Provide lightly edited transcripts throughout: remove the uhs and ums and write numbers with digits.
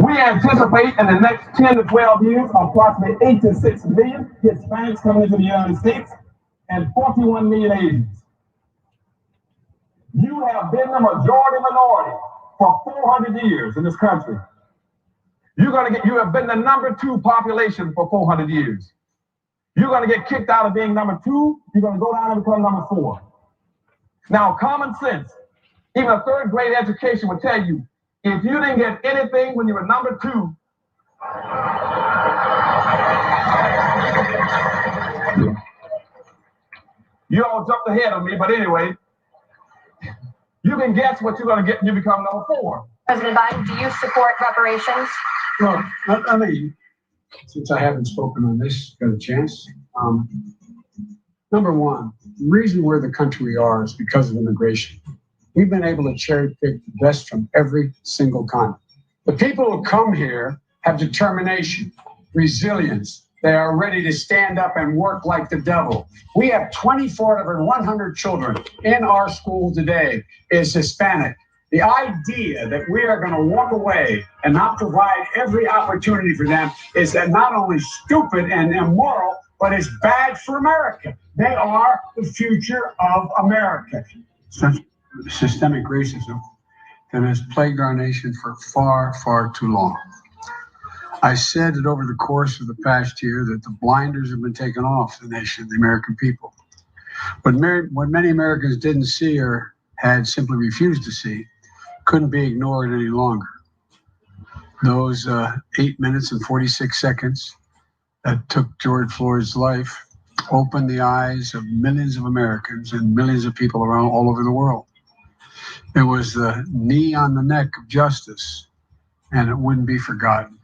We anticipate in the next 10 to 12 years approximately 8 to 6 million Hispanics coming into the United States and 41 million Asians. You have been the majority minority for 400 years in this country. You have been the number 2 population for 400 years. You're going to get kicked out of being number 2. You're going to go down and become number 4. Now, common sense, even a third grade education would tell you, if you didn't get anything when you were number 2, you all jumped ahead of me, but anyway, you can guess what you're going to get when you become number 4. President Biden, do you support reparations? Well, I mean, since I haven't spoken on this, got a chance. Number one, the reason we're the country we are is because of immigration. We've been able to cherry pick the best from every single continent. The people who come here have determination, resilience. They are ready to stand up and work like the devil. We have 24 out of 100 children in our school today is Hispanic. The idea that we are going to walk away and not provide every opportunity for them is that not only stupid and immoral, but it's bad for America. They are the future of America. Such systemic racism that has plagued our nation for far, far too long. I said that over the course of the past year that the blinders have been taken off the nation, the American people. But what many Americans didn't see or had simply refused to see couldn't be ignored any longer. Those 8 minutes and 46 seconds that took George Floyd's life opened the eyes of millions of Americans and millions of people around all over the world. It was the knee on the neck of justice, and it wouldn't be forgotten.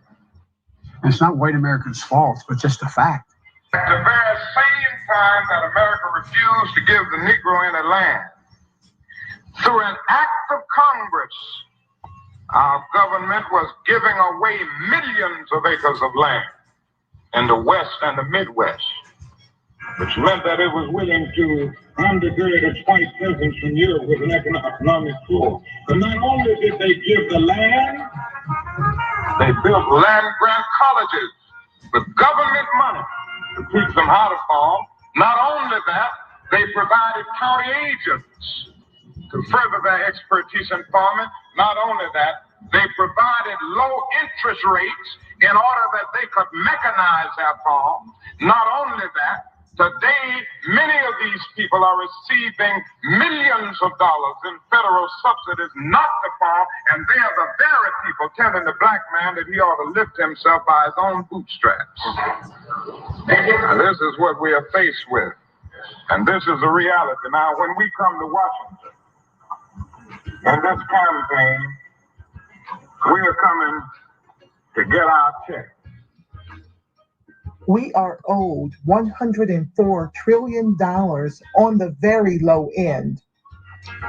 And it's not white Americans' fault, but just a fact. At the very same time that America refused to give the Negro any land, through an act of Congress, our government was giving away millions of acres of land in the West and the Midwest, which meant that it was willing to undergird its white presence from Europe with an economic floor. But not only did they give the land, they built land-grant colleges with government money to teach them how to farm. Not only that, they provided county agents to further their expertise in farming. Not only that, they provided low interest rates in order that they could mechanize their farm. Not only that, today, many of these people are receiving millions of dollars in federal subsidies not to farm, and they are the very people telling the black man that he ought to lift himself by his own bootstraps. And this is what we are faced with. And this is the reality. Now, when we come to Washington, in this campaign, we are coming to get our check. We are owed $104 trillion on the very low end,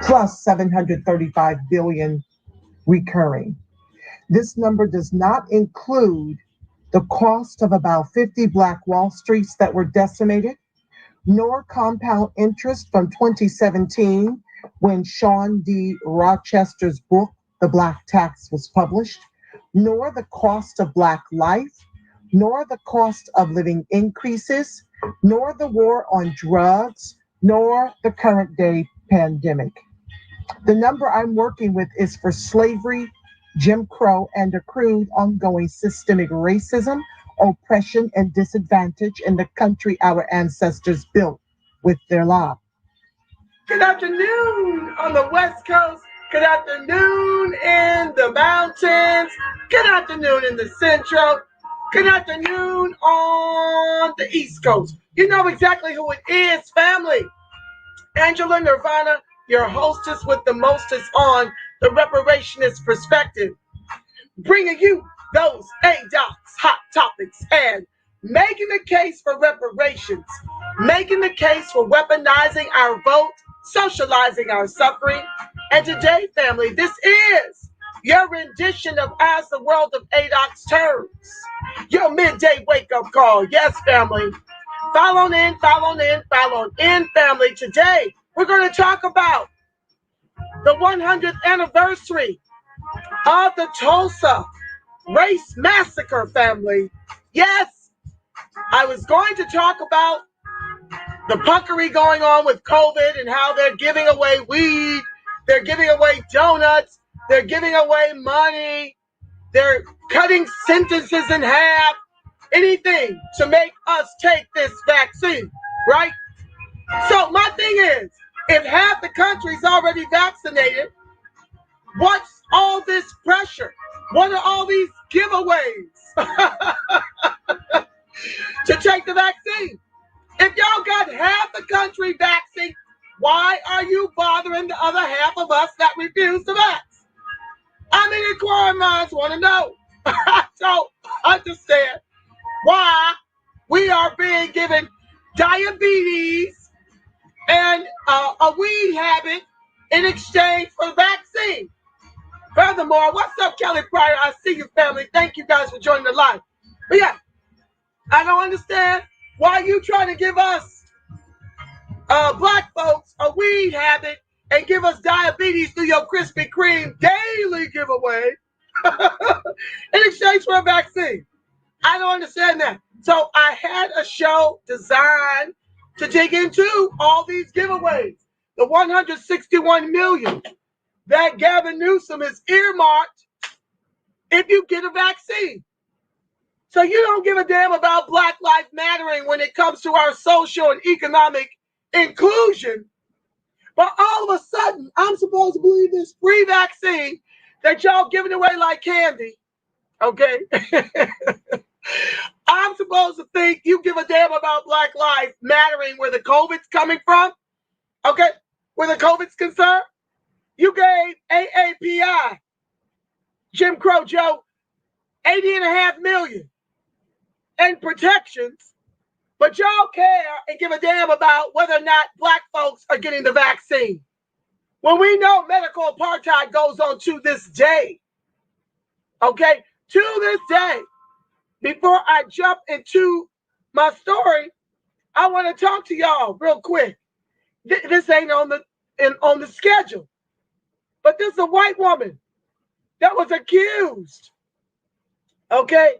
plus $735 billion recurring. This number does not include the cost of about 50 Black Wall Streets that were decimated, nor compound interest from 2017 when Sean D. Rochester's book, The Black Tax, was published, nor the cost of Black life, nor the cost of living increases, nor the war on drugs, nor the current day pandemic. The number I'm working with is for slavery, Jim Crow, and accrued ongoing systemic racism, oppression, and disadvantage in the country our ancestors built with their lives. Good afternoon on the West Coast. Good afternoon in the mountains. Good afternoon in the Central. Good afternoon on the East Coast. You know exactly who it is, family. Angela Nirvana, your hostess with the mostest on the Reparationist perspective, bringing you those ADOCS hot topics and making the case for reparations, making the case for weaponizing our vote, socializing our suffering. And today, family, this is your rendition of As the World of ADOCS Turns, your midday wake-up call. Yes, family. Follow in, family. Today, we're going to talk about the 100th anniversary of the Tulsa Race Massacre, family. Yes, I was going to talk about the puckery going on with COVID and how they're giving away weed, they're giving away donuts, they're giving away money, they're cutting sentences in half, anything to make us take this vaccine, right? So my thing is, if half the country's already vaccinated, what's all this pressure? What are all these giveaways to take the vaccine? If y'all got half the country vaccinated, why are you bothering the other half of us that refuse to vax? I mean, inquiring minds want to know. I don't understand why we are being given diabetes and a weed habit in exchange for the vaccine. Furthermore, what's up, Kelly Pryor? I see you, family. Thank you guys for joining the live. But yeah, I don't understand why you trying to give us black folks a weed habit and give us diabetes through your Krispy Kreme daily giveaway in exchange for a vaccine. I don't understand that. So I had a show designed to dig into all these giveaways. The 161 million that Gavin Newsom is earmarked if you get a vaccine. So you don't give a damn about Black Lives Mattering when it comes to our social and economic inclusion. But all of a sudden, I'm supposed to believe this free vaccine that y'all giving away like candy. Okay? I'm supposed to think you give a damn about Black Lives Mattering where the COVID's coming from. Okay? Where the COVID's concerned. You gave AAPI, Jim Crow Joe, 80.5 million in protections, but y'all care and give a damn about whether or not black folks are getting the vaccine. When we know medical apartheid goes on to this day, okay, to this day. Before I jump into my story, I want to talk to y'all real quick. This ain't on the schedule. But this is a white woman that was accused, okay?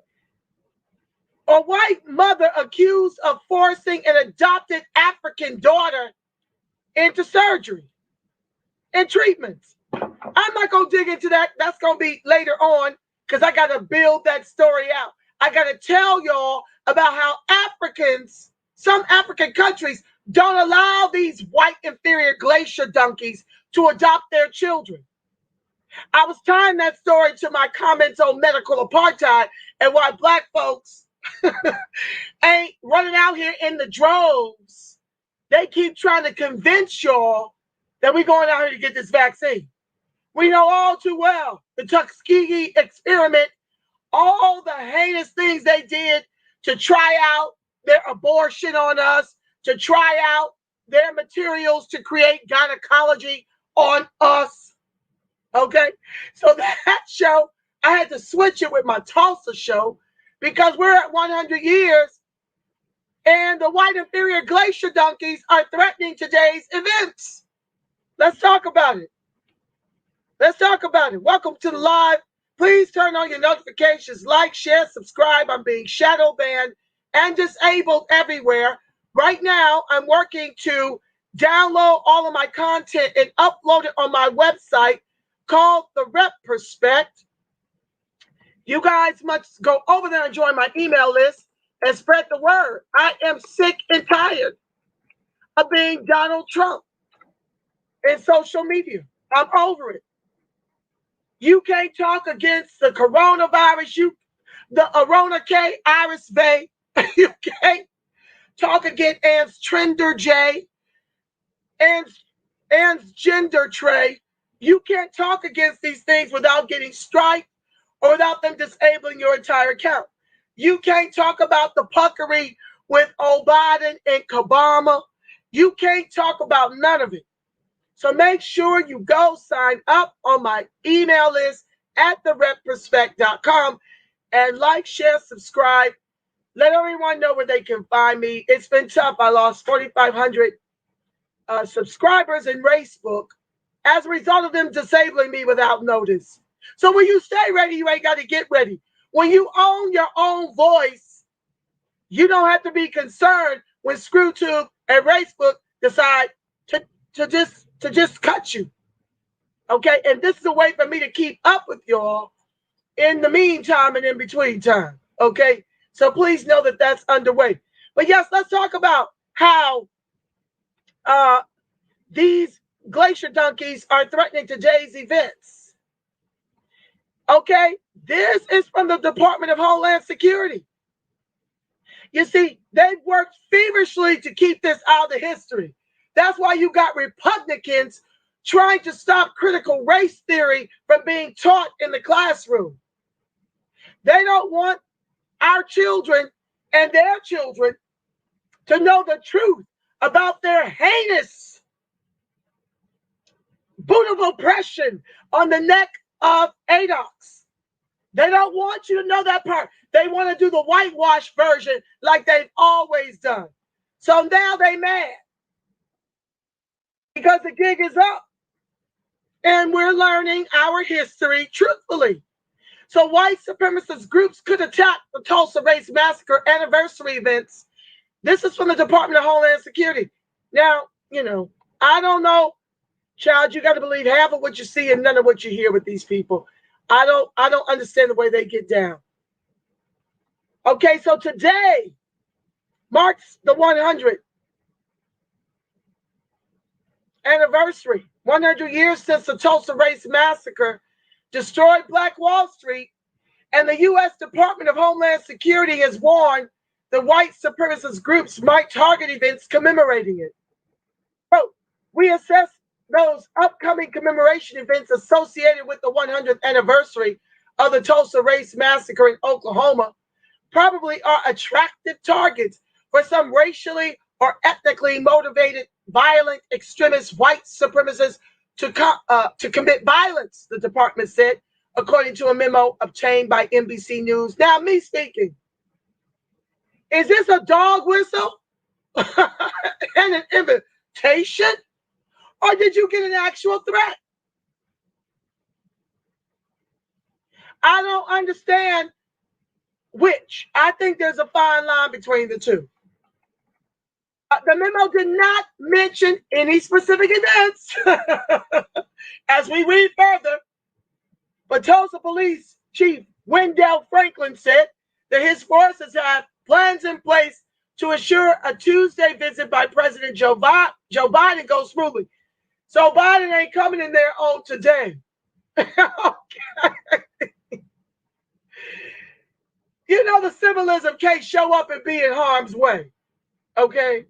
A white mother accused of forcing an adopted African daughter into surgery and treatments. I'm not going to dig into that. That's going to be later on because I got to build that story out. I got to tell y'all about how Africans, some African countries, don't allow these white inferior glacier donkeys to adopt their children. I was tying that story to my comments on medical apartheid and why black folks ain't running out here in the droves. They keep trying to convince y'all that we're going out here to get this vaccine. We know all too well the Tuskegee experiment, all the heinous things they did to try out their abortion on us, to try out their materials to create gynecology on us. Okay? So that show, I had to switch it with my Tulsa show because we're at 100 years and the white inferior glacier donkeys are threatening today's events. Let's talk about it. Let's talk about it. Welcome to the live. Please turn on your notifications, like, share, subscribe. I'm being shadow banned and disabled everywhere. Right now, I'm working to download all of my content and upload it on my website called the Reparations. You guys must go over there and join my email list and spread the word. I am sick and tired of being Donald Trump in social media. I'm over it. You can't talk against the coronavirus, the Arona K, Iris Bay. You can't talk against Ann's Trender J, Ann's Gender Tray. You can't talk against these things without getting striked or without them disabling your entire account. You can't talk about the puckery with O'Biden and Kabama. You can't talk about none of it. So make sure you go sign up on my email list at thereprospect.com and like, share, subscribe. Let everyone know where they can find me. It's been tough. I lost 4,500 subscribers in Facebook as a result of them disabling me without notice. So when you stay ready, you ain't got to get ready. when you own your own voice, you don't have to be concerned when ScrewTube and Facebook decide to just cut you. Okay, and this is a way for me to keep up with y'all in the meantime and in between time. Okay, so please know that that's underway. But yes, let's talk about how these glacier donkeys are threatening today's events. Okay, this is from the Department of Homeland Security. You see, they've worked feverishly to keep this out of history. That's why you got Republicans trying to stop critical race theory from being taught in the classroom. They don't want our children and their children to know the truth about their heinous boot of oppression on the neck of ADOCS. They don't want you to know that part. They want to do the whitewash version like they've always done. So now they mad because the gig is up and we're learning our history truthfully. So white supremacist groups could attack the Tulsa Race Massacre anniversary events. This is from the Department of Homeland Security. Now, I don't know, child, you got to believe half of what you see and none of what you hear with these people. I don't understand the way they get down. Okay, so today marks the 100th anniversary, 100 years since the Tulsa Race Massacre destroyed Black Wall Street, and the U.S. Department of Homeland Security has warned the white supremacist groups might target events commemorating it. So we assess those upcoming commemoration events associated with the 100th anniversary of the Tulsa Race Massacre in Oklahoma probably are attractive targets for some racially or ethnically motivated violent extremist white supremacists to commit violence, the department said, according to a memo obtained by NBC News. Now, me speaking, is this a dog whistle and an invitation? Or did you get an actual threat? I don't understand which. I think there's a fine line between the two. The memo did not mention any specific events as we read further, but Tulsa Police Chief Wendell Franklin said that his forces have plans in place to ensure a Tuesday visit by President Joe Biden goes smoothly. So Biden ain't coming in there on today. The symbolism can't show up and be in harm's way. Okay?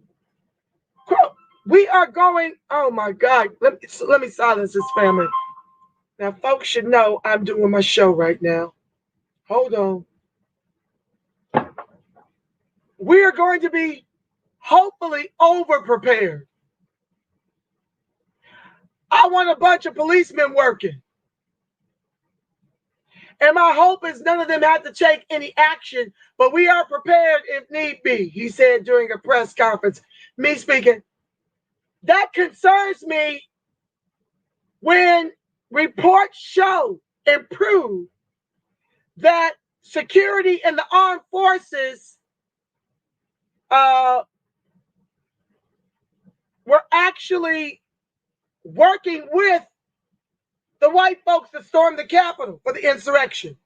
We are going, oh my God, let me silence this family. Now, folks should know I'm doing my show right now. Hold on. We are going to be hopefully over-prepared. I want a bunch of policemen working. And my hope is none of them have to take any action, but we are prepared if need be, he said during a press conference. Me speaking. That concerns me when reports show and prove that security in the armed forces were actually working with the white folks that stormed the Capitol for the insurrection.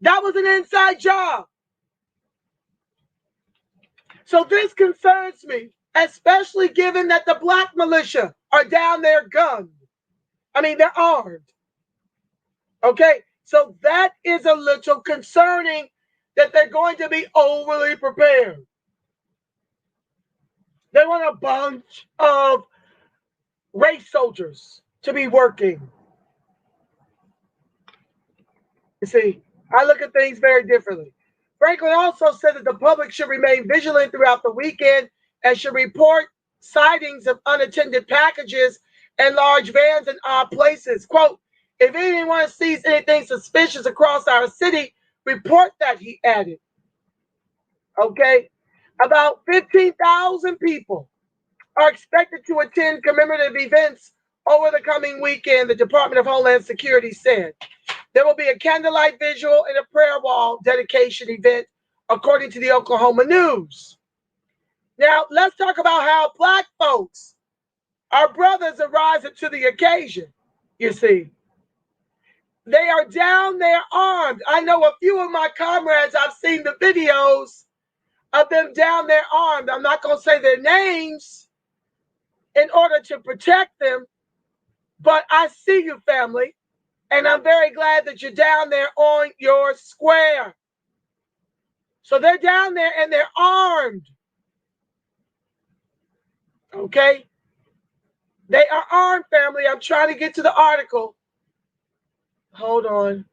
That was an inside job. So this concerns me, especially given that the black militia are down there gunned. I mean, they're armed. Okay, so that is a little concerning that they're going to be overly prepared. They want a bunch of race soldiers to be working. You see, I look at things very differently. Franklin also said that the public should remain vigilant throughout the weekend and should report sightings of unattended packages and large vans in odd places. Quote, if anyone sees anything suspicious across our city, report that, he added. Okay, about 15,000 people are expected to attend commemorative events over the coming weekend, the Department of Homeland Security said. There will be a candlelight visual and a prayer wall dedication event, according to the Oklahoma News. Now, let's talk about how Black folks, our brothers, are rising to the occasion. You see, they are down there armed. I know a few of my comrades, I've seen the videos of them down there armed. I'm not going to say their names in order to protect them, but I see you, family, and I'm very glad that you're down there on your square. So they're down there and they're armed. Okay? They are armed, family. I'm trying to get to the article. Hold on.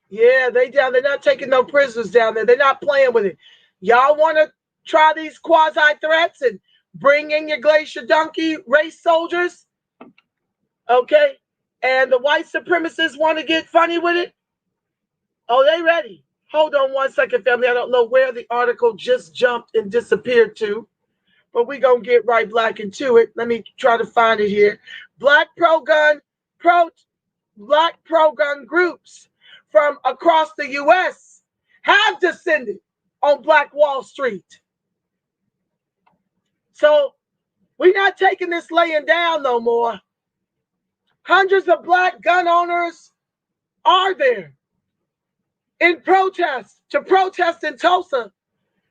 Yeah, they down. They're not taking no prisoners down there. They're not playing with it. Y'all want to try these quasi threats and bring in your glacier donkey race soldiers? Okay. And the white supremacists want to get funny with it? Oh, they ready. Hold on one second, family. I don't know where the article just jumped and disappeared to, but we're going to get right black into it. Let me try to find it here. Black pro-gun groups from across the U.S. have descended on Black Wall Street. So we're not taking this laying down no more. Hundreds of Black gun owners are there in protest, to protest in Tulsa.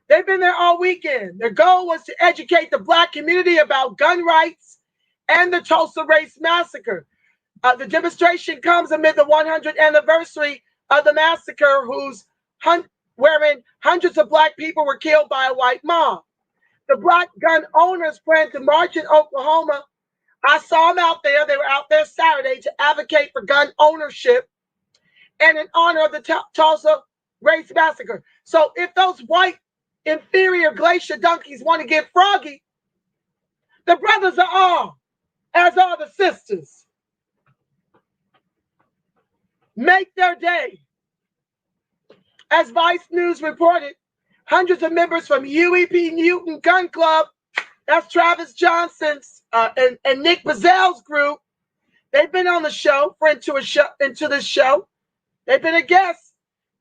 They've been there all weekend. Their goal was to educate the Black community about gun rights and the Tulsa Race Massacre. The demonstration comes amid the 100th anniversary of the massacre, wherein hundreds of Black people were killed by a white mob. The Black gun owners plan to march in Oklahoma. I saw them out there. They were out there Saturday to advocate for gun ownership and in honor of the Tulsa Race Massacre. So if those white inferior glacier donkeys want to get froggy, the brothers are armed, as are the sisters. Make their day. As Vice News reported, hundreds of members from UEP Newton Gun Club, that's Travis Johnson's and Nick Bazell's group, they've been on the show, into this show. They've been a guest.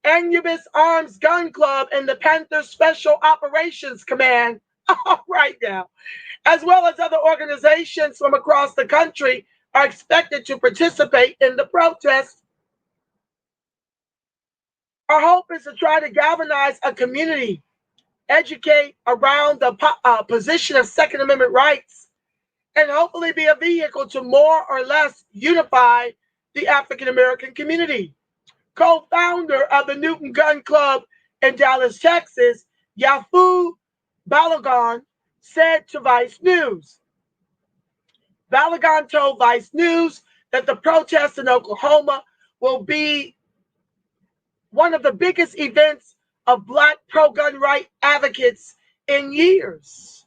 Anubis Arms Gun Club and the Panther Special Operations Command, all right now, as well as other organizations from across the country, are expected to participate in the protest. Our hope is to try to galvanize a community, educate around the position of Second Amendment rights, and hopefully be a vehicle to more or less unify the African American community. Co-founder of the Newton Gun Club in Dallas, Texas, Yafu Balogun, said to Vice News. Balogun told Vice News that the protests in Oklahoma will be one of the biggest events of Black pro-gun right advocates in years.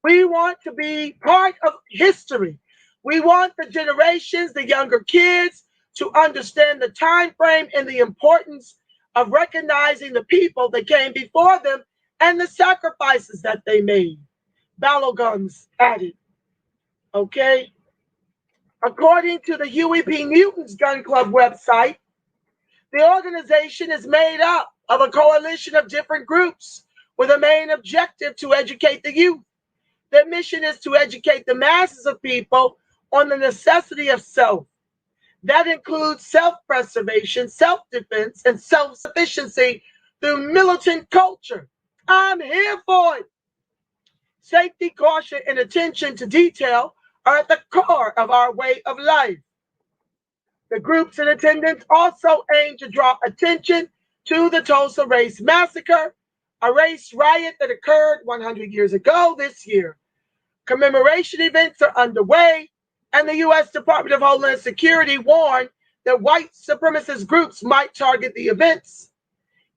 We want to be part of history. We want the generations, the younger kids, to understand the time frame and the importance of recognizing the people that came before them and the sacrifices that they made. Baloguns added. Okay? According to the UEP Newton's Gun Club website, the organization is made up of a coalition of different groups with a main objective to educate the youth. Their mission is to educate the masses of people on the necessity of self. That includes self-preservation, self-defense, and self-sufficiency through militant culture. I'm here for it. Safety, caution, and attention to detail are at the core of our way of life. The groups in attendance also aim to draw attention to the Tulsa Race Massacre, a race riot that occurred 100 years ago this year. Commemoration events are underway, and the U.S. Department of Homeland Security warned that white supremacist groups might target the events.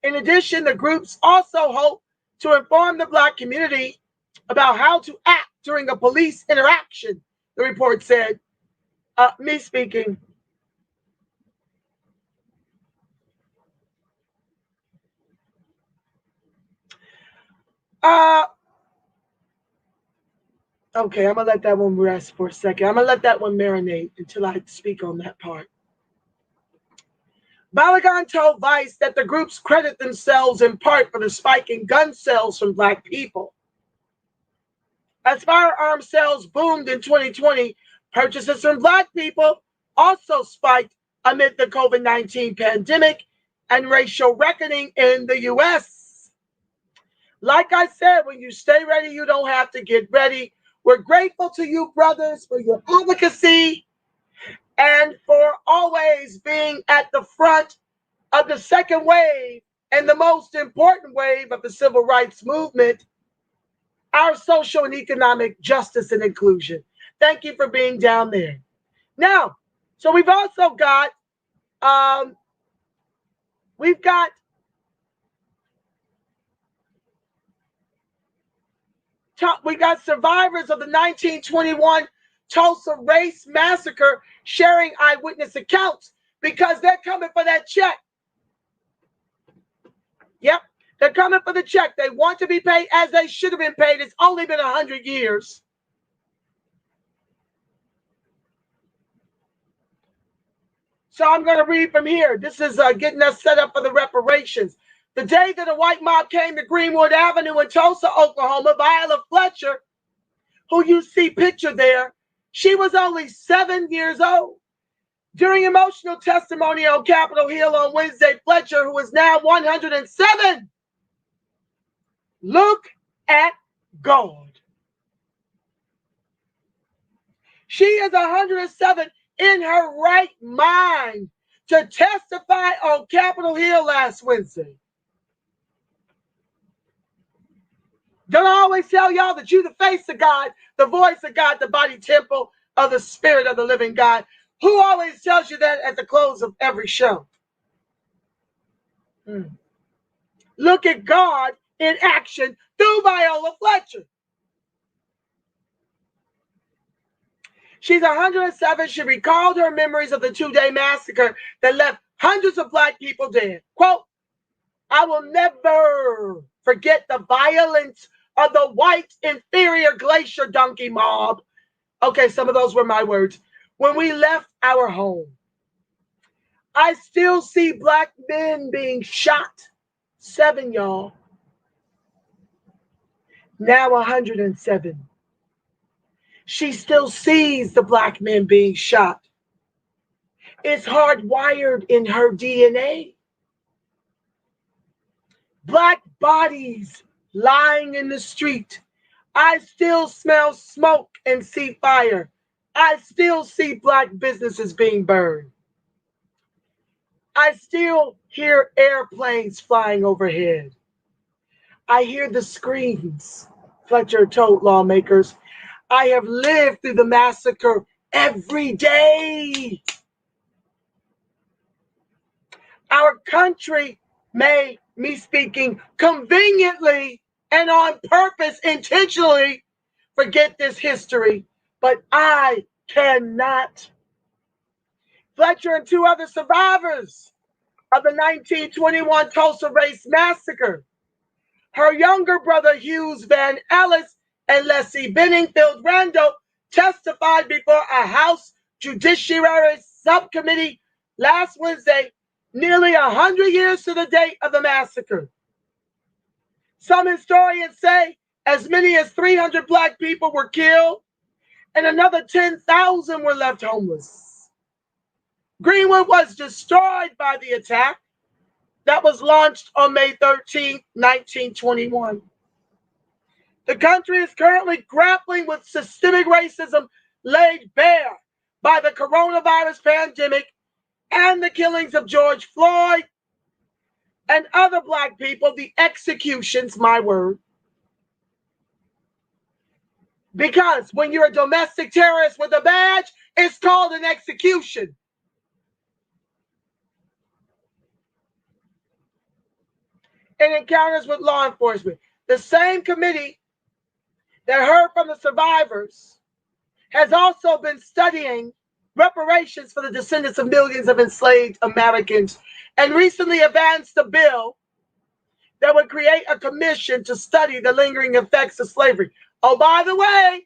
In addition, the groups also hope to inform the Black community about how to act during a police interaction, the report said. Me speaking. Okay, I'm going to let that one rest for a second. I'm going to let that one marinate until I speak on that part. Balogun told Vice that the groups credit themselves in part for the spike in gun sales from Black people. As firearm sales boomed in 2020, purchases from Black people also spiked amid the COVID-19 pandemic and racial reckoning in the U.S. Like I said, when you stay ready, you don't have to get ready. We're grateful to you, brothers, for your advocacy and for always being at the front of the second wave and the most important wave of the civil rights movement, our social and economic justice and inclusion. Thank you for being down there. Now, so we've also got, we got survivors of the 1921 Tulsa Race Massacre sharing eyewitness accounts because they're coming for that check. Yep, they're coming for the check. They want to be paid as they should have been paid. It's only been 100 years. So I'm going to read from here. This is getting us set up for the reparations. The day that a white mob came to Greenwood Avenue in Tulsa, Oklahoma, Viola Fletcher, who you see pictured there, she was only 7 years old. During emotional testimony on Capitol Hill on Wednesday, Fletcher, who is now 107, look at God. She is 107 in her right mind to testify on Capitol Hill last Wednesday. Don't I always tell y'all that you the face of God, the voice of God, the body temple of the spirit of the living God? Who always tells you that at the close of every show? Look at God in action through Viola Fletcher. She's 107. She recalled her memories of the two-day massacre that left hundreds of Black people dead. Quote, I will never forget the violence of the white inferior glacier donkey mob. Okay, some of those were my words. When we left our home, I still see Black men being shot. 7, y'all. Now 107. She still sees the Black men being shot. It's hardwired in her DNA. Black bodies lying in the street. I still smell smoke and see fire. I still see Black businesses being burned. I still hear airplanes flying overhead. I hear the screams, Fletcher told lawmakers. I have lived through the massacre every day. Our country may, me speaking, conveniently and on purpose, intentionally forget this history, but I cannot. Fletcher and 2 other survivors of the 1921 Tulsa Race Massacre, her younger brother Hughes Van Ellis and Lessie Benningfield Randle, testified before a House Judiciary Subcommittee last Wednesday, nearly 100 years to the date of the massacre. Some historians say as many as 300 Black people were killed and another 10,000 were left homeless. Greenwood was destroyed by the attack that was launched on May 13, 1921. The country is currently grappling with systemic racism laid bare by the coronavirus pandemic and the killings of George Floyd and other Black people, the executions, my word. Because when you're a domestic terrorist with a badge, it's called an execution. In encounters with law enforcement, the same committee that heard from the survivors has also been studying reparations for the descendants of millions of enslaved Americans and recently advanced a bill that would create a commission to study the lingering effects of slavery. Oh, by the way,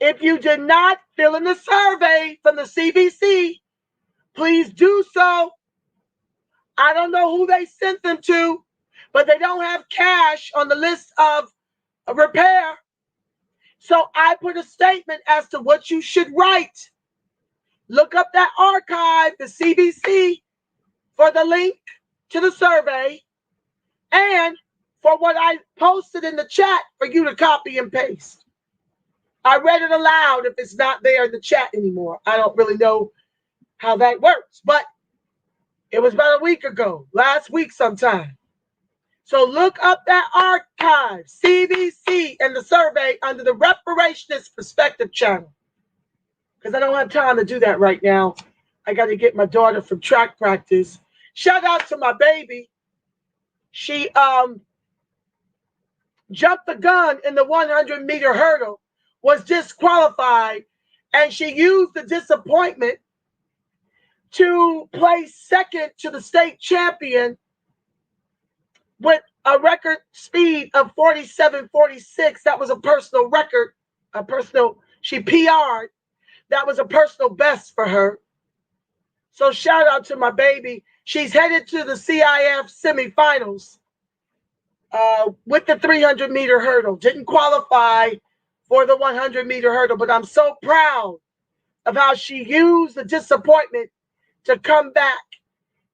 If you did not fill in the survey from the CBC, please do so. I don't know who they sent them to, but they don't have cash on the list of repair. So I put a statement as to what you should write. Look up that archive, the CBC, for the link to the survey, and for what I posted in the chat for you to copy and paste. I read it aloud if it's not there in the chat anymore. I don't really know how that works, but it was about a week ago, last week sometime. So look up that archive, CBC, and the survey under the Reparations Perspective channel. Because I don't have time to do that right now. I got to get my daughter from track practice. Shout out to my baby. She jumped the gun in the 100-meter hurdle, was disqualified, and she used the disappointment to place second to the state champion with a record speed of 47.46. That was a personal record, she PR'd. That was a personal best for her. So shout out to my baby. She's headed to the CIF semifinals with the 300-meter hurdle. Didn't qualify for the 100-meter hurdle, but I'm so proud of how she used the disappointment to come back.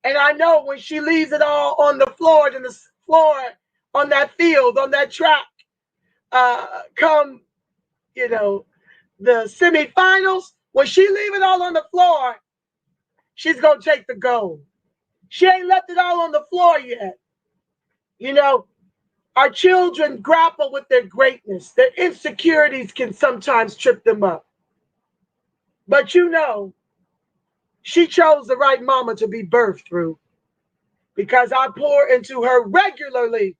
And I know when she leaves it all on the floor, on that field, on that track, come, the semifinals, when she leave it all on the floor, she's going to take the gold. She ain't left it all on the floor yet. Our children grapple with their greatness. Their insecurities can sometimes trip them up. But she chose the right mama to be birthed through, because I pour into her regularly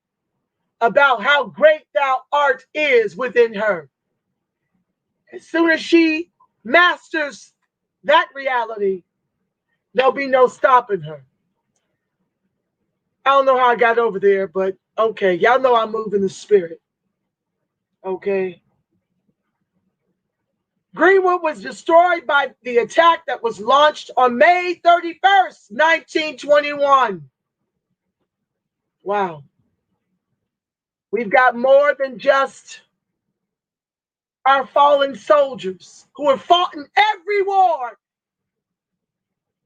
about how great thou art is within her. As soon as she masters that reality, there'll be no stopping her. I don't know how I got over there, but okay. Y'all know I move in the spirit. Okay. Greenwood was destroyed by the attack that was launched on May 31st, 1921. Wow. We've got more than just our fallen soldiers who have fought in every war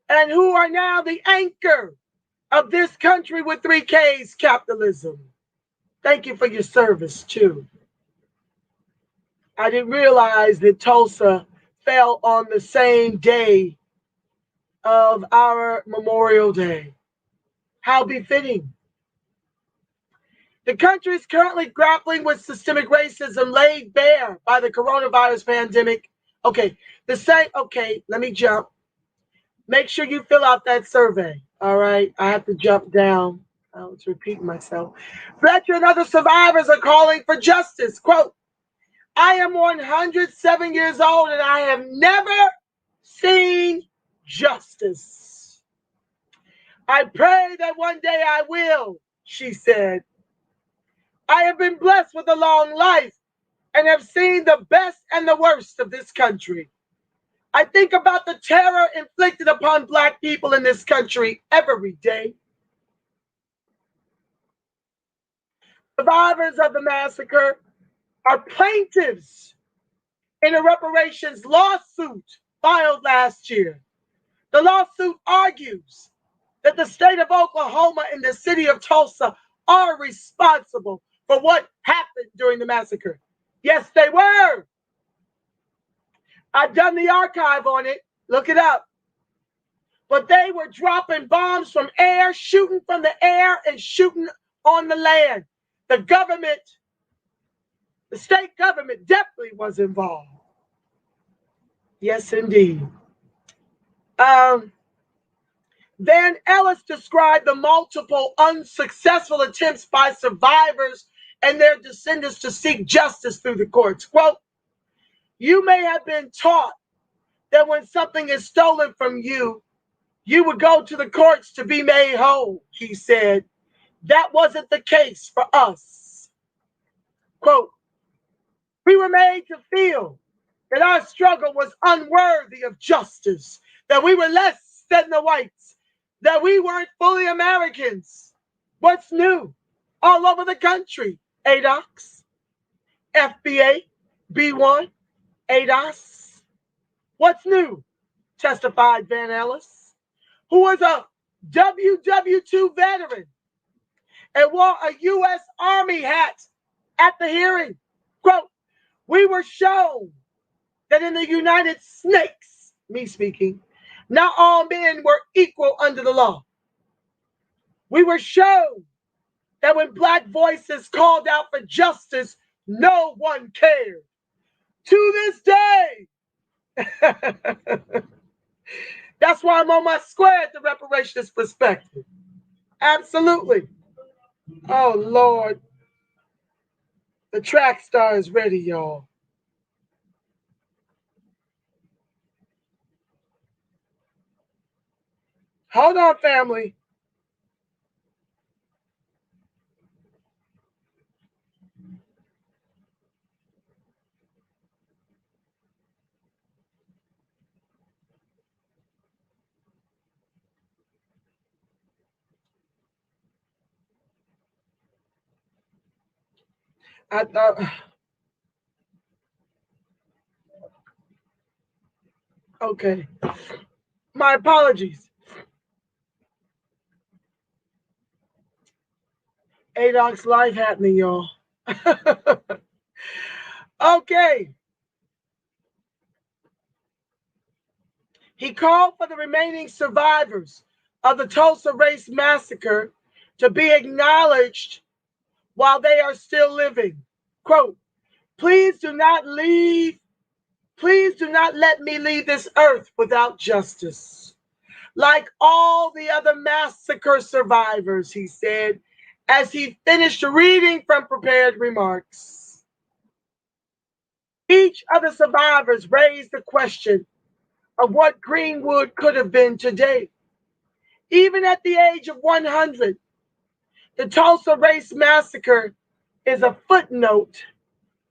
and who are now the anchor of this country with 3 Ks, capitalism. Thank you for your service, too. I didn't realize that Tulsa fell on the same day of our Memorial Day. How befitting. The country is currently grappling with systemic racism laid bare by the coronavirus pandemic. Okay, let me jump. Make sure you fill out that survey. All right, I have to jump down. I was repeating myself. Veteran and other survivors are calling for justice. Quote, I am 107 years old and I have never seen justice. I pray that one day I will, she said. I have been blessed with a long life and have seen the best and the worst of this country. I think about the terror inflicted upon Black people in this country every day. Survivors of the massacre are plaintiffs in a reparations lawsuit filed last year. The lawsuit argues that the state of Oklahoma and the city of Tulsa are responsible for what happened during the massacre. Yes, they were. I've done the archive on it. Look it up. But they were dropping bombs from air, shooting from the air, and shooting on the land. The government, the state government definitely was involved. Yes, indeed. Van Ellis described the multiple unsuccessful attempts by survivors and their descendants to seek justice through the courts. Quote, you may have been taught that when something is stolen from you, you would go to the courts to be made whole, he said. That wasn't the case for us. Quote, we were made to feel that our struggle was unworthy of justice, that we were less than the whites, that we weren't fully Americans. What's new? All over the country. ADOCS, FBA, B1, ADOS. What's new? Testified Van Ellis, who was a WW2 veteran and wore a U.S. Army hat at the hearing. Quote, we were shown that in the United Snakes, me speaking, not all men were equal under the law. We were shown that when Black voices called out for justice, no one cared. To this day, that's why I'm on my square at the reparations perspective. Absolutely. Oh, Lord. The track star is ready, y'all. Hold on, family. I thought, okay. My apologies. ADOCS life happening, y'all. Okay. He called for the remaining survivors of the Tulsa Race Massacre to be acknowledged while they are still living. Quote, please do not let me leave this earth without justice. Like all the other massacre survivors, he said, as he finished reading from prepared remarks. Each of the survivors raised the question of what Greenwood could have been today. Even at the age of 100, the Tulsa Race Massacre is a footnote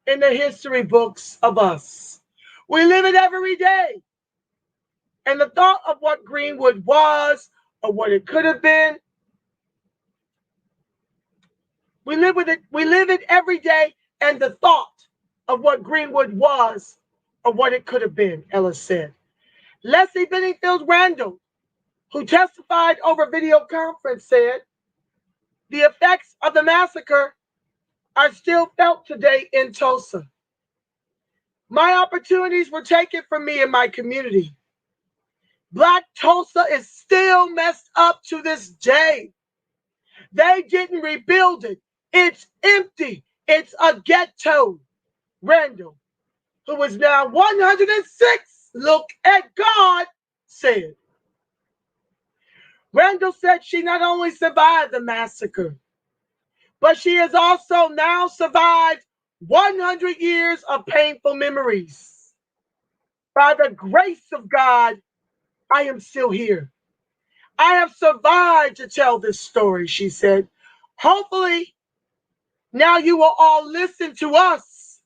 in the history books of us. We live it every day. And the thought of what Greenwood was or what it could have been, we live it every day, and the thought of what Greenwood was or what it could have been, Ellis said. Lessie Benningfield Randle, who testified over video conference, said, the effects of the massacre are still felt today in Tulsa. My opportunities were taken from me in my community. Black Tulsa is still messed up to this day. They didn't rebuild it. It's empty. It's a ghetto. Randall, who is now 106, look at God, said. Randall said she not only survived the massacre, but she has also now survived 100 years of painful memories. By the grace of God, I am still here. I have survived to tell this story, she said. Hopefully, now you will all listen to us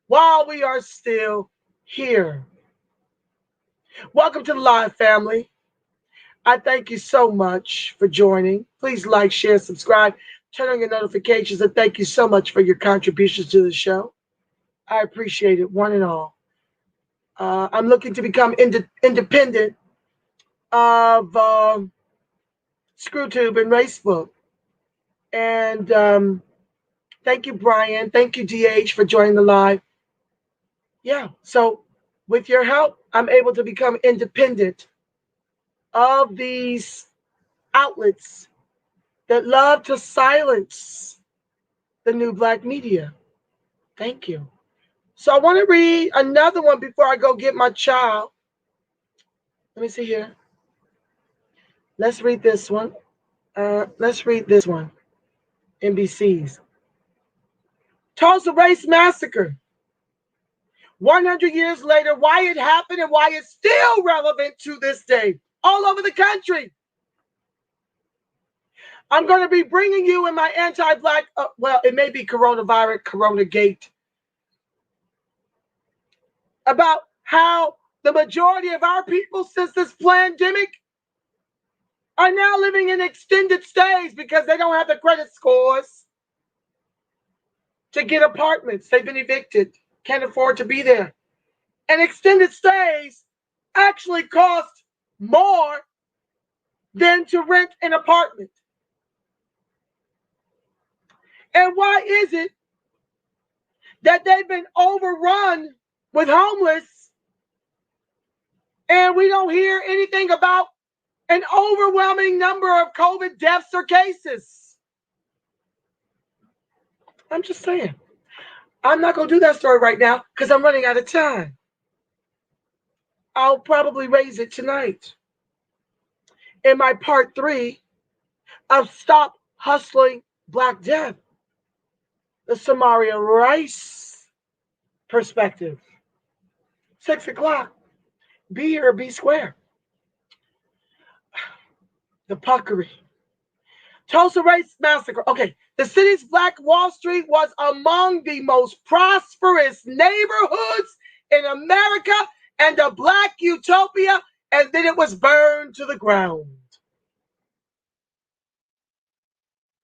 while we are still here. Welcome to the live family. I thank you so much for joining. Please like, share, subscribe, turn on your notifications, and thank you so much for your contributions to the show. I appreciate it, one and all. I'm looking to become independent of ScrewTube and Facebook. And thank you, Brian. Thank you, DH, for joining the live. Yeah, so with your help, I'm able to become independent of these outlets that love to silence the new Black media. Thank you. So I want to read another one before I go get my child. Let me see here. Let's read this one. NBC's. Tulsa Race Massacre. 100 years later, why it happened and why it's still relevant to this day, all over the country. I'm going to be bringing you in my anti-Black, well, it may be coronavirus, Coronagate about how the majority of our people since this pandemic are now living in extended stays because they don't have the credit scores to get apartments. They've been evicted, can't afford to be there. And extended stays actually cost more than to rent an apartment. And why is it that they've been overrun with homeless and we don't hear anything about an overwhelming number of COVID deaths or cases? I'm just saying. I'm not going to do that story right now because I'm running out of time. I'll probably raise it tonight in my part 3 of Stop Hustling Black Death, the Samaria Rice perspective. 6 o'clock. Be here or be square. The puckery. Tulsa Race Massacre. Okay, the city's Black Wall Street was among the most prosperous neighborhoods in America and a Black utopia, and then it was burned to the ground.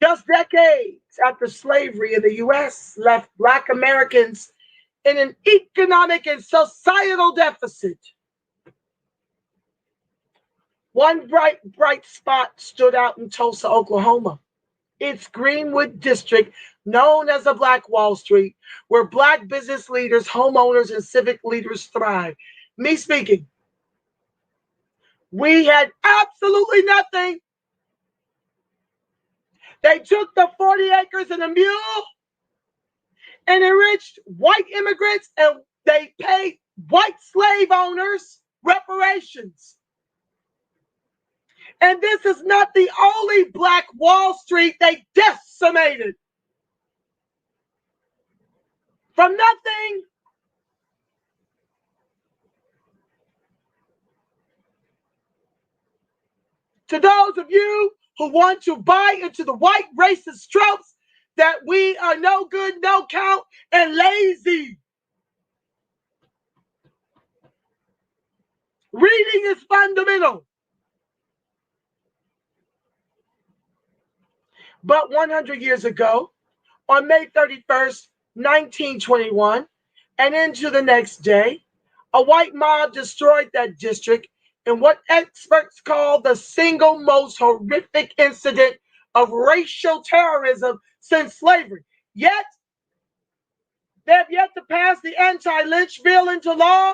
Just decades after slavery in the U.S. left Black Americans in an economic and societal deficit. One bright spot stood out in Tulsa, Oklahoma. Its Greenwood district, known as the Black Wall Street, where Black business leaders, homeowners, and civic leaders thrive. Me speaking, we had absolutely nothing. They took the 40 acres and a mule and enriched white immigrants, and they paid white slave owners reparations. And this is not the only Black Wall Street they decimated. From nothing to those of you who want to buy into the white racist tropes that we are no good, no count, and lazy. Reading is fundamental. But 100 years ago, on May 31st, 1921, and into the next day, a white mob destroyed that district in what experts call the single most horrific incident of racial terrorism since slavery. Yet, they have yet to pass the anti-lynch bill into law.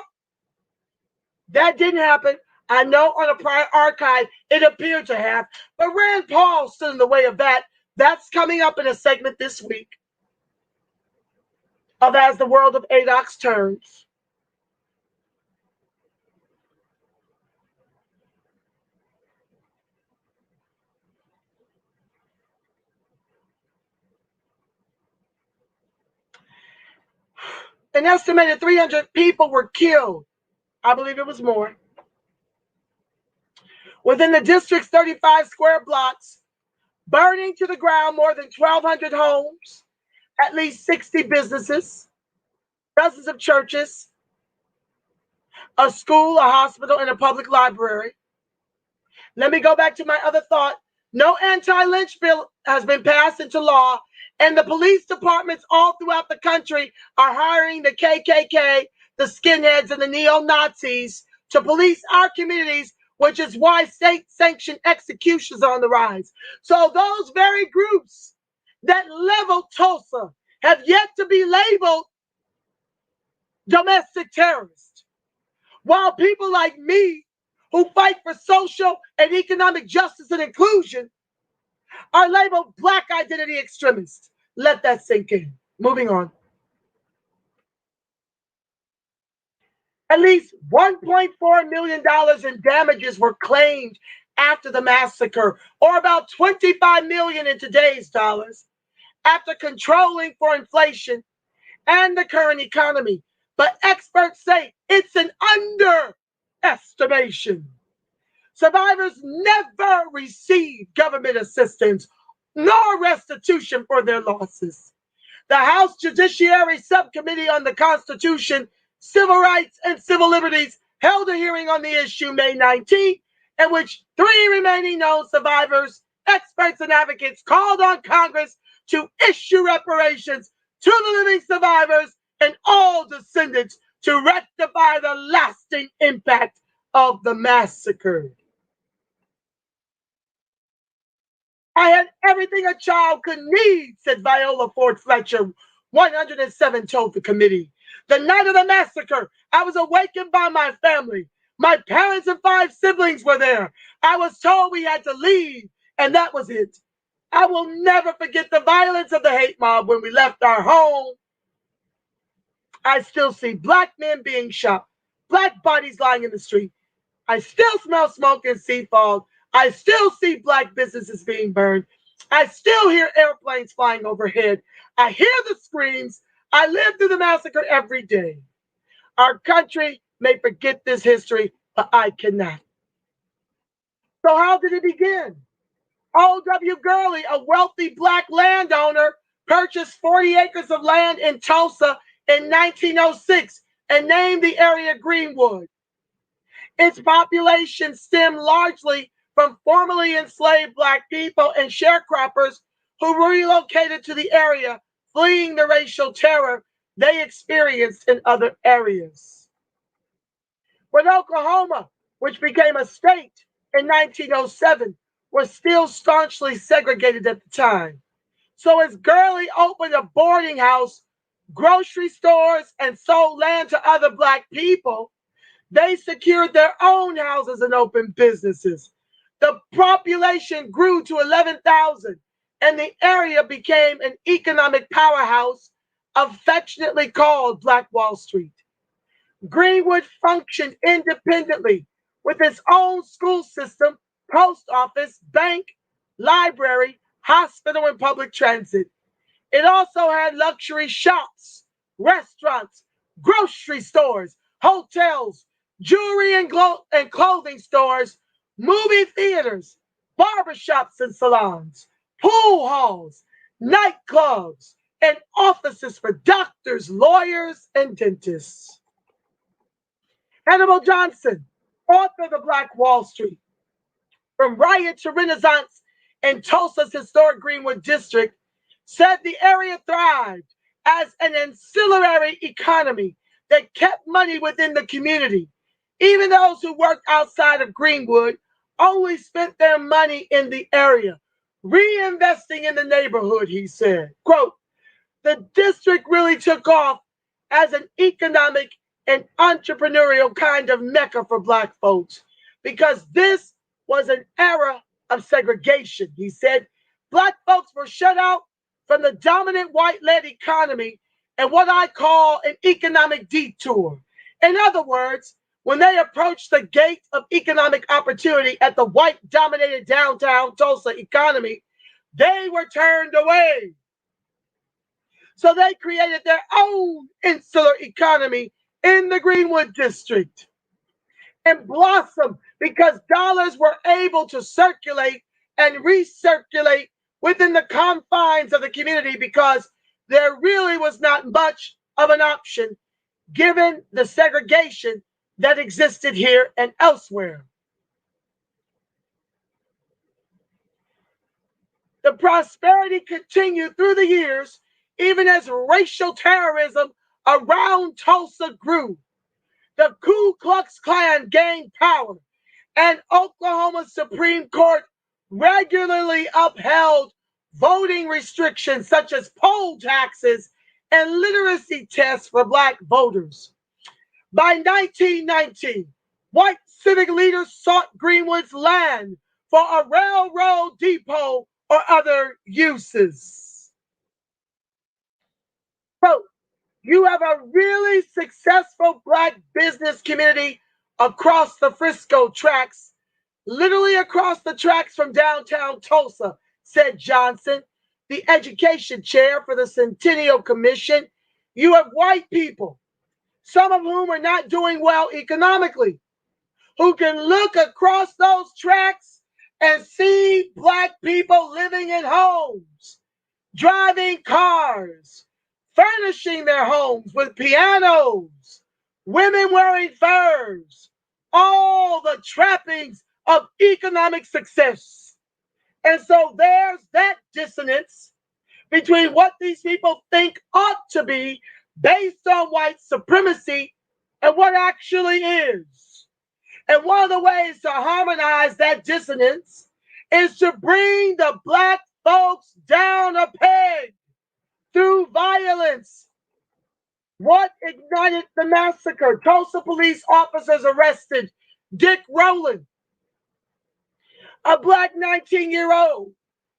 That didn't happen. I know on a prior archive it appeared to have, but Rand Paul stood in the way of that. That's coming up in a segment this week of As the World of ADOCS Turns. An estimated 300 people were killed. I believe it was more. Within the district's 35 square blocks, burning to the ground more than 1,200 homes, at least 60 businesses, dozens of churches, a school, a hospital, and a public library. Let me go back to my other thought. No anti-lynch bill has been passed into law, and the police departments all throughout the country are hiring the KKK, the skinheads, and the neo-Nazis to police our communities, which is why state-sanctioned executions are on the rise. So those very groups that leveled Tulsa have yet to be labeled domestic terrorists. While people like me, who fight for social and economic justice and inclusion, are labeled Black identity extremists. Let that sink in. Moving on. At least $1.4 million in damages were claimed after the massacre, or about $25 million in today's dollars, after controlling for inflation and the current economy. But experts say it's an underestimation. Survivors never received government assistance nor restitution for their losses. The House Judiciary Subcommittee on the Constitution Civil Rights and Civil Liberties held a hearing on the issue May 19th, in which 3 remaining known survivors, experts, and advocates called on Congress to issue reparations to the living survivors and all descendants to rectify the lasting impact of the massacre. I had everything a child could need, said Viola Ford Fletcher, 107, told the committee. The night of the massacre, I was awakened by my family. My parents and 5 siblings were there. I was told we had to leave, and that was it. I will never forget the violence of the hate mob when we left our home. I still see black men being shot, black bodies lying in the street. I still smell smoke and see fog. I still see black businesses being burned. I still hear airplanes flying overhead. I hear the screams. I live through the massacre every day. Our country may forget this history, but I cannot. So how did it begin? O.W. Gurley, a wealthy black landowner, purchased 40 acres of land in Tulsa in 1906 and named the area Greenwood. Its population stemmed largely from formerly enslaved black people and sharecroppers who relocated to the area, fleeing the racial terror they experienced in other areas. But Oklahoma, which became a state in 1907, was still staunchly segregated at the time. So as Gurley opened a boarding house, grocery stores, and sold land to other black people, they secured their own houses and opened businesses. The population grew to 11,000, and the area became an economic powerhouse, affectionately called Black Wall Street. Greenwood functioned independently with its own school system, post office, bank, library, hospital, and public transit. It also had luxury shops, restaurants, grocery stores, hotels, jewelry and clothing stores, movie theaters, barbershops and salons, pool halls, nightclubs, and offices for doctors, lawyers, and dentists. Hannibal Johnson, author of The Black Wall Street, From Riot to Renaissance in Tulsa's historic Greenwood district, said the area thrived as an ancillary economy that kept money within the community. Even those who worked outside of Greenwood only spent their money in the area, reinvesting in the neighborhood, he said. Quote, the district really took off as an economic and entrepreneurial kind of mecca for black folks because this was an era of segregation, he said. Black folks were shut out from the dominant white-led economy and what I call an economic detour. In other words, when they approached the gate of economic opportunity at the white-dominated downtown Tulsa economy, they were turned away. So they created their own insular economy in the Greenwood district and blossomed because dollars were able to circulate and recirculate within the confines of the community because there really was not much of an option given the segregation that existed here and elsewhere. The prosperity continued through the years, even as racial terrorism around Tulsa grew. The Ku Klux Klan gained power, and Oklahoma's Supreme Court regularly upheld voting restrictions such as poll taxes and literacy tests for black voters. By 1919, white civic leaders sought Greenwood's land for a railroad depot or other uses. Quote, you have a really successful black business community across the Frisco tracks, literally across the tracks from downtown Tulsa, said Johnson, the education chair for the Centennial Commission. You have white people, some of whom are not doing well economically, who can look across those tracks and see black people living in homes, driving cars, furnishing their homes with pianos, women wearing furs, all the trappings of economic success. And so there's that dissonance between what these people think ought to be based on white supremacy and what actually is. And one of the ways to harmonize that dissonance is to bring the black folks down a peg through violence. What ignited the massacre? Tulsa police officers arrested Dick Rowland, a black 19-year-old,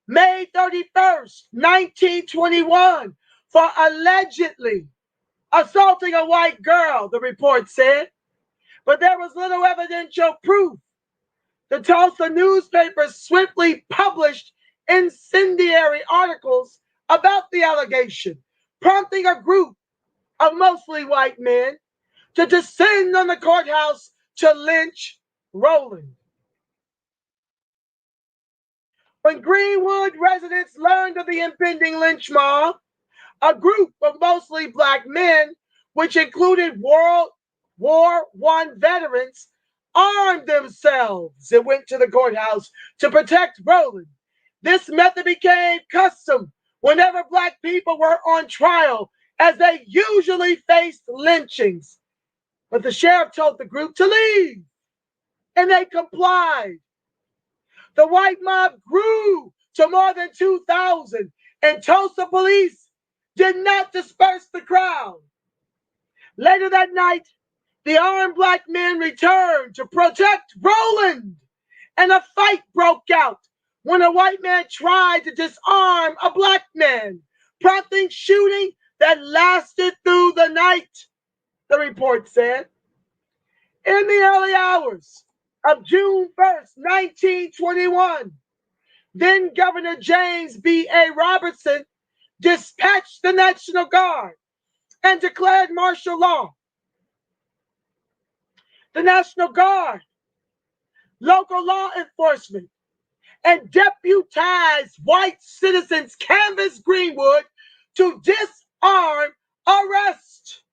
May 31st, 1921, for allegedly assaulting a white girl, the report said. But there was little evidential proof. The Tulsa newspapers swiftly published incendiary articles about the allegation, prompting a group of mostly white men to descend on the courthouse to lynch Rowland. When Greenwood residents learned of the impending lynch mob, a group of mostly black men, which included World War I veterans, armed themselves and went to the courthouse to protect Rowland. This method became custom whenever black people were on trial, as they usually faced lynchings. But the sheriff told the group to leave, and they complied. The white mob grew to more than 2,000, and Tulsa police did not disperse the crowd. Later that night, the armed black men returned to protect Rowland, and a fight broke out when a white man tried to disarm a black man, prompting shooting that lasted through the night, the report said. In the early hours of June 1st, 1921, then Governor James B.A. Robertson dispatched the National Guard and declared martial law. The National Guard, local law enforcement, and deputized white citizens canvassed Greenwood to disarm, arrest,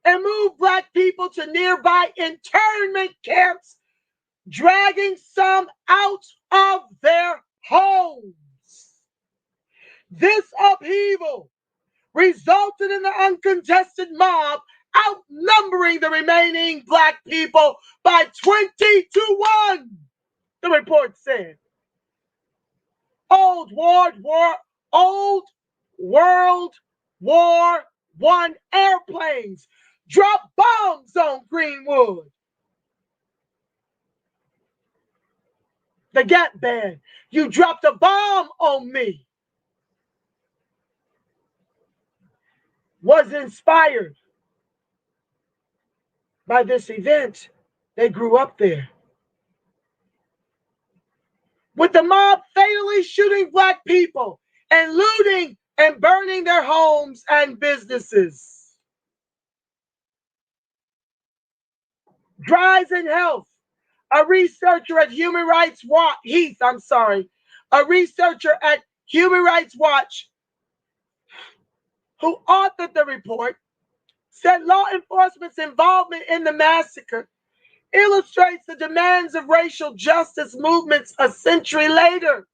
and move black people to nearby internment camps, dragging some out of their homes. This upheaval resulted in the uncontested mob outnumbering the remaining black people by 20 to 1, the report said. Old World War I airplanes dropped bombs on Greenwood. The Gap Band, you dropped a bomb on me, was inspired by this event. They grew up there. With the mob fatally shooting black people and looting and burning their homes and businesses. Dryden Heath, a researcher at Human Rights Watch, who authored the report, said law enforcement's involvement in the massacre illustrates the demands of racial justice movements a century later.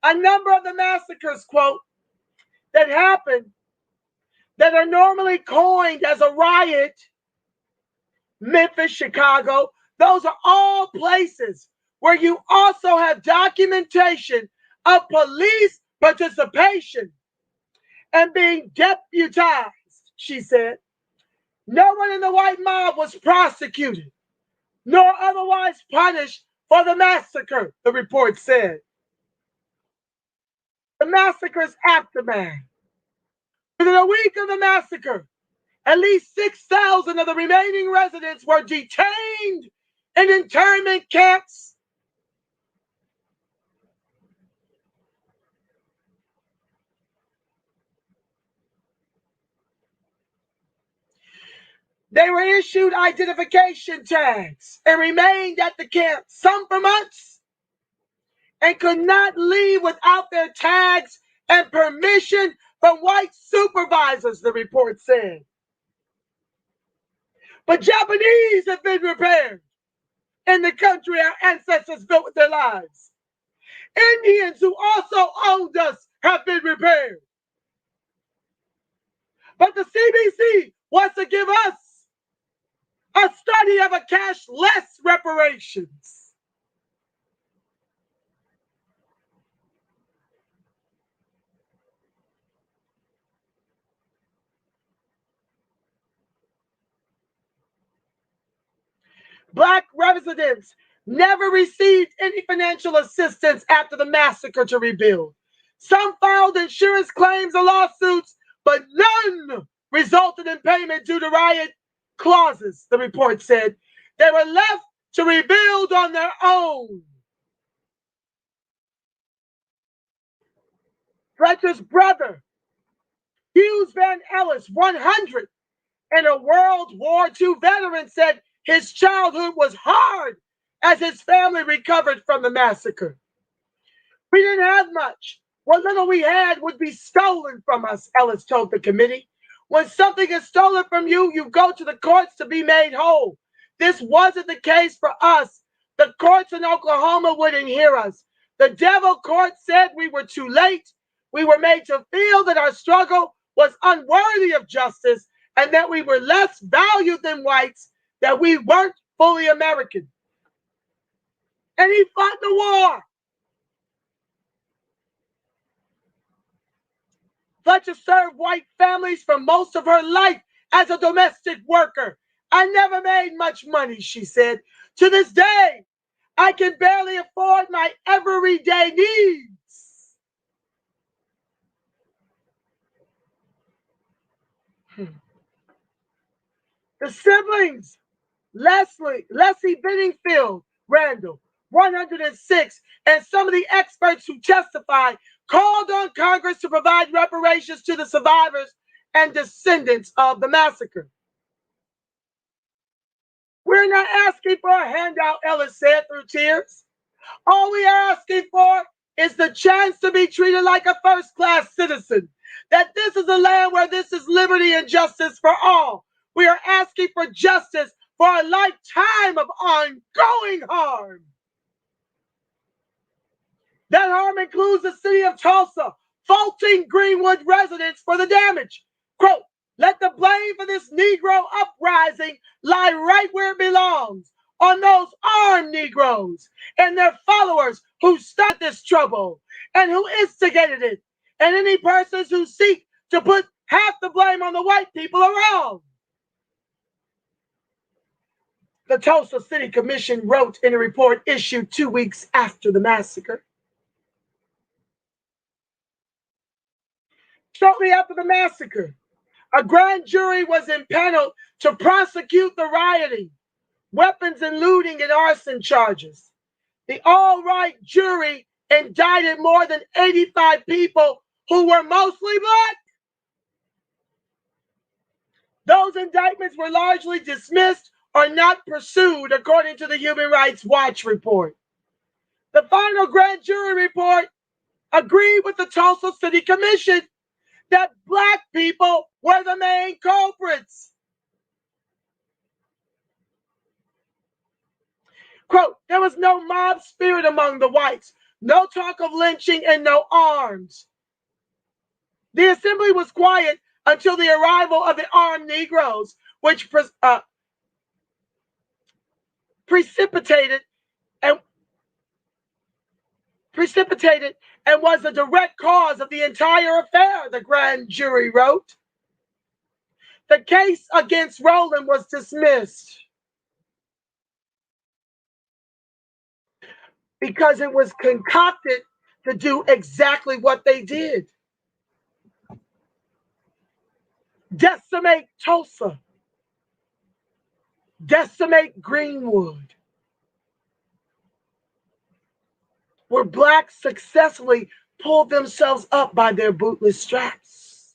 A number of the massacres, quote, that happened that are normally coined as a riot, Memphis, Chicago, those are all places where you also have documentation of police participation and being deputized, she said. No one in the white mob was prosecuted nor otherwise punished for the massacre, the report said. The massacre's aftermath. Within a week of the massacre, at least 6,000 of the remaining residents were detained in internment camps. They were issued identification tags and remained at the camp, some for months, and could not leave without their tags and permission from white supervisors, the report said. But Japanese have been repaired in the country our ancestors built with their lives. Indians who also owned us have been repaired. But the CBC wants to give us a study of a cashless reparations. Black residents never received any financial assistance after the massacre to rebuild. Some filed insurance claims and lawsuits, but none resulted in payment due to riot clauses, the report said. They were left to rebuild on their own. Fletcher's brother, Hughes Van Ellis, 100, and a World War II veteran, said his childhood was hard as his family recovered from the massacre. We didn't have much. What little we had would be stolen from us, Ellis told the committee. When something is stolen from you, you go to the courts to be made whole. This wasn't the case for us. The courts in Oklahoma wouldn't hear us. The Devil Court said we were too late. We were made to feel that our struggle was unworthy of justice and that we were less valued than whites, that we weren't fully American. And he fought the war. Fletcher served white families for most of her life as a domestic worker. I never made much money, she said. To this day, I can barely afford my everyday needs. The siblings, Lessie Benningfield Randle, 106, and some of the experts who testified called on Congress to provide reparations to the survivors and descendants of the massacre. We're not asking for a handout, Ellis said through tears. All we are asking for is the chance to be treated like a first-class citizen, that this is a land where this is liberty and justice for all. We are asking for justice for a lifetime of ongoing harm. That harm includes the city of Tulsa faulting Greenwood residents for the damage. Quote, let the blame for this Negro uprising lie right where it belongs, on those armed Negroes and their followers who started this trouble and who instigated it, and any persons who seek to put half the blame on the white people are wrong. The Tulsa City Commission wrote in a report issued 2 weeks after the massacre. Shortly after the massacre, a grand jury was impaneled to prosecute the rioting, weapons and looting and arson charges. The all-right jury indicted more than 85 people who were mostly black. Those indictments were largely dismissed or not pursued, according to the Human Rights Watch report. The final grand jury report agreed with the Tulsa City Commission that black people were the main culprits. Quote, there was no mob spirit among the whites, no talk of lynching, and no arms. The assembly was quiet until the arrival of the armed Negroes, which precipitated and was the direct cause of the entire affair, the grand jury wrote. The case against Rowland was dismissed because it was concocted to do exactly what they did. Decimate Tulsa. Decimate Greenwood. Where blacks successfully pulled themselves up by their bootless straps.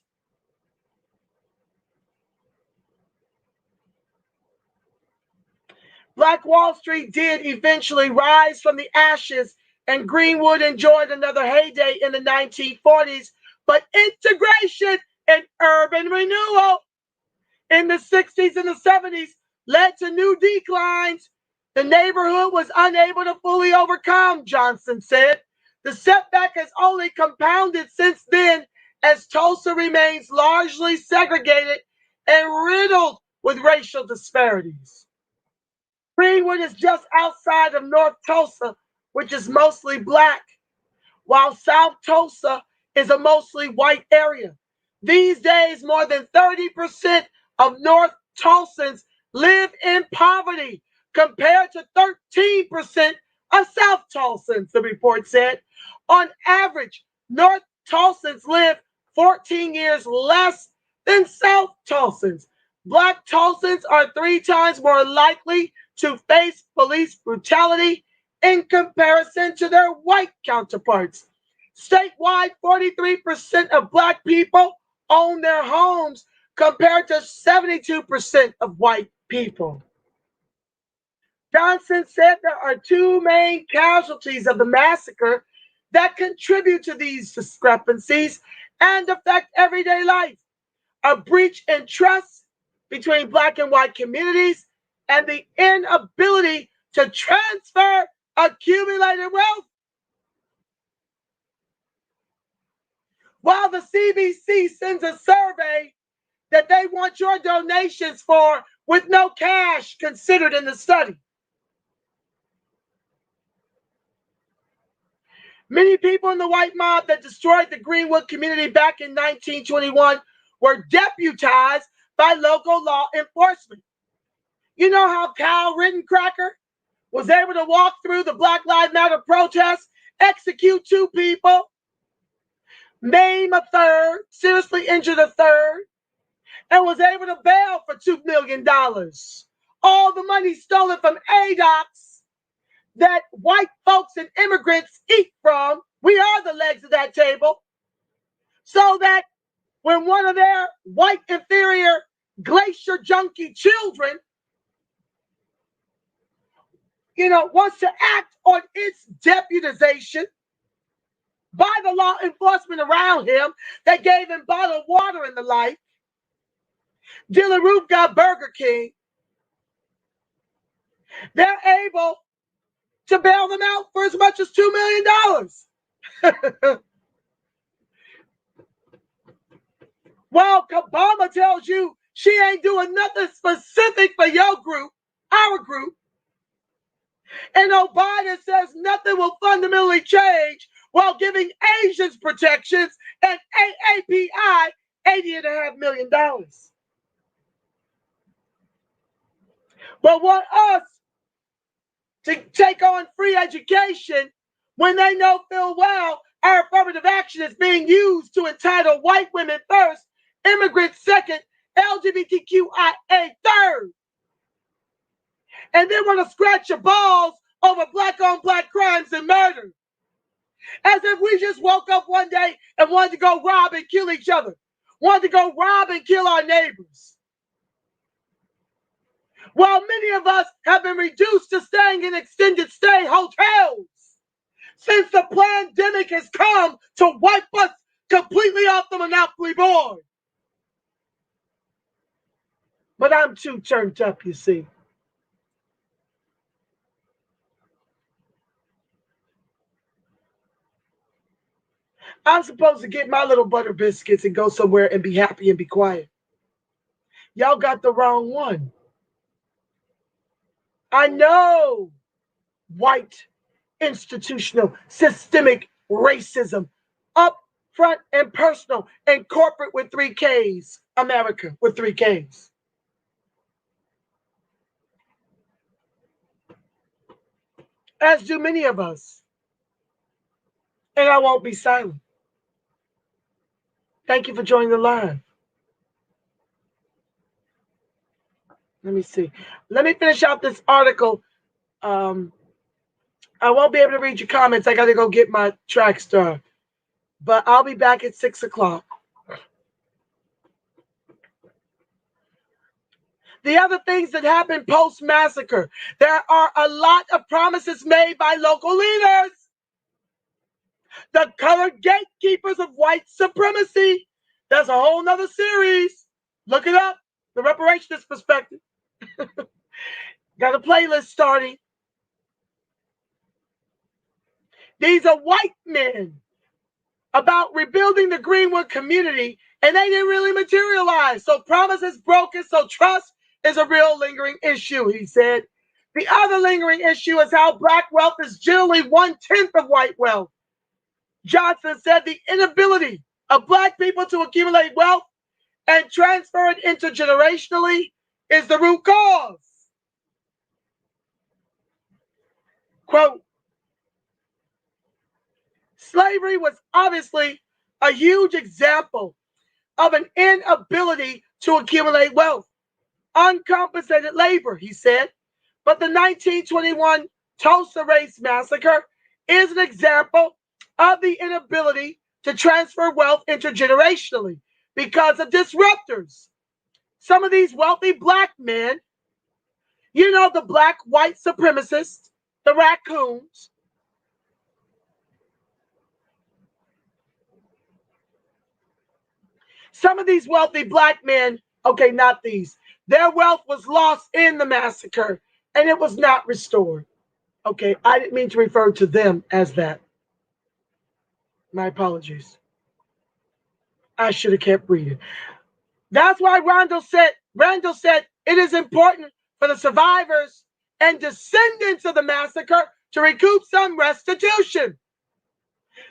Black Wall Street did eventually rise from the ashes, and Greenwood enjoyed another heyday in the 1940s, but integration and urban renewal in the 60s and the 70s led to new declines the neighborhood was unable to fully overcome, Johnson said. The setback has only compounded since then as Tulsa remains largely segregated and riddled with racial disparities. Greenwood is just outside of North Tulsa, which is mostly black, while South Tulsa is a mostly white area. These days, more than 30% of North Tulsans live in poverty, compared to 13% of South Tulsans, the report said. On average, North Tulsans live 14 years less than South Tulsans. Black Tulsans are 3 times more likely to face police brutality in comparison to their white counterparts. Statewide, 43% of black people own their homes compared to 72% of white people. Johnson said there are 2 main casualties of the massacre that contribute to these discrepancies and affect everyday life: a breach in trust between black and white communities and the inability to transfer accumulated wealth. While the CBC sends a survey that they want your donations for with no cash considered in the study. Many people in the white mob that destroyed the Greenwood community back in 1921 were deputized by local law enforcement. You know how Kyle Rittencracker was able to walk through the Black Lives Matter protests, execute 2 people, maim a 3rd, seriously injured a 3rd, and was able to bail for $2 million. All the money stolen from ADOCS that white folks and immigrants eat from. We are the legs of that table. So that when one of their white inferior glacier junkie children, wants to act on its deputization by the law enforcement around him that gave him bottled water in the life, Dylan Roof got Burger King, they're able to bail them out for as much as $2 million. While Obama tells you she ain't doing nothing specific for your group, our group, and Biden says nothing will fundamentally change while giving Asians protections and AAPI $80.5 million. But want us to take on free education when they know full well our affirmative action is being used to entitle white women first, immigrants second, LGBTQIA third. And then want to scratch your balls over black-on-black crimes and murder. As if we just woke up one day and wanted to go rob and kill each other. Wanted to go rob and kill our neighbors. While many of us have been reduced to staying in extended stay hotels since the pandemic has come to wipe us completely off the monopoly board. But I'm too turned up, you see. I'm supposed to get my little butter biscuits and go somewhere and be happy and be quiet. Y'all got the wrong one. I know white, institutional, systemic racism, up front and personal, and corporate with 3 Ks, America with 3 Ks. As do many of us. And I won't be silent. Thank you for joining the live. Let me see. Let me finish out this article. I won't be able to read your comments. I got to go get my track star. But I'll be back at 6 o'clock. The other things that happened post-massacre. There are a lot of promises made by local leaders. The current gatekeepers of white supremacy. That's a whole nother series. Look it up. The Reparations perspective. Got a playlist starting. These are white men about rebuilding the Greenwood community, and they didn't really materialize. So promise is broken, so trust is a real lingering issue, he said. The other lingering issue is how black wealth is generally 1/10 of white wealth. Johnson said the inability of black people to accumulate wealth and transfer it intergenerationally is the root cause. Quote, slavery was obviously a huge example of an inability to accumulate wealth. Uncompensated labor, he said. But the 1921 Tulsa Race Massacre is an example of the inability to transfer wealth intergenerationally because of disruptors. Some of these wealthy black men, you know, the black white supremacists, the raccoons, some of these wealthy black men, okay, not these, their wealth was lost in the massacre and it was not restored. Okay, I didn't mean to refer to them as that. My apologies. I should have kept reading. That's why Randle said it is important for the survivors and descendants of the massacre to recoup some restitution.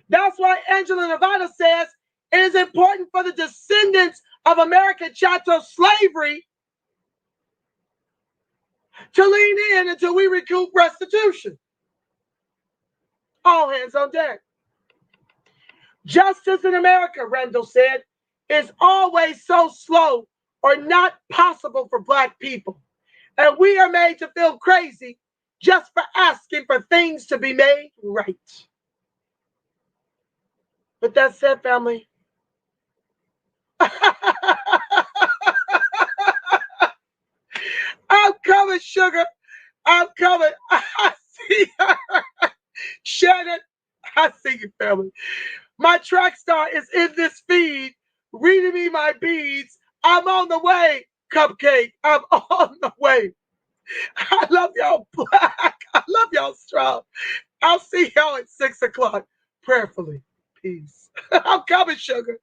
That's why Angela Nevada says it is important for the descendants of American chattel slavery to lean in until we recoup restitution. All hands on deck. Justice in America, Randle said, is always so slow or not possible for black people. And we are made to feel crazy just for asking for things to be made right. With that said, family, I'm coming, sugar. I'm coming. I see her. Shannon, I see you, family. My track star is in this feed, reading me my beads. I'm on the way, Cupcake. I'm on the way. I love y'all black. I love y'all strong. I'll see y'all at 6 o'clock. Prayerfully. Peace. I'm coming, sugar.